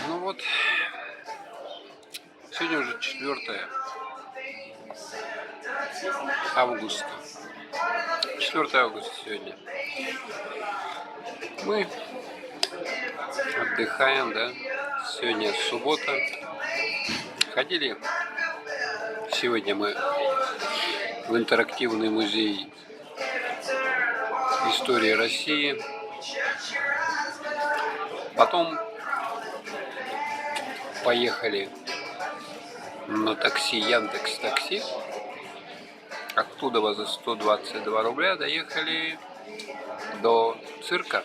Ну вот, сегодня уже 4 августа. 4 августа сегодня. Мы отдыхаем, да? Сегодня суббота. Ходили сегодня мы в интерактивный музей истории России. Потом поехали на такси Яндекс.Такси. Оттуда за 122 рубля доехали до цирка.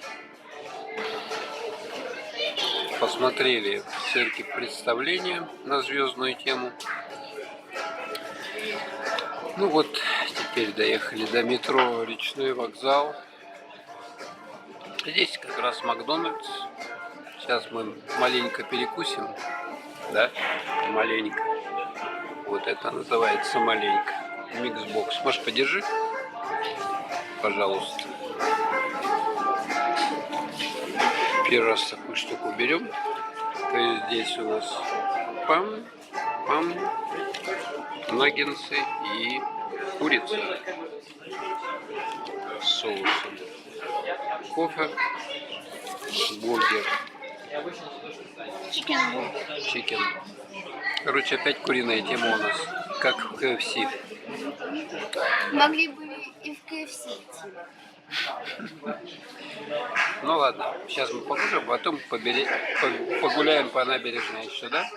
Посмотрели в цирке представление на звездную тему. Ну вот, теперь доехали до метро Речной вокзал. Здесь как раз Макдональдс. Сейчас мы маленько перекусим. Да? Маленько. Вот это называется маленько. Миксбокс. Может, подержи? Пожалуйста. Первый раз такую штуку берем. То есть здесь у нас пам, наггинсы и курица с соусом. Кофе, бургер. Чикен. Короче, опять куриная тема у нас, как в КФС. Могли бы и в КФС идти. Ну ладно, сейчас мы покушаем, потом погуляем по набережной еще, да?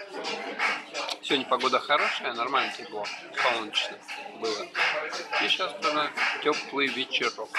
Сегодня погода хорошая, нормально тепло, солнечно было. И сейчас тоже теплый вечерок.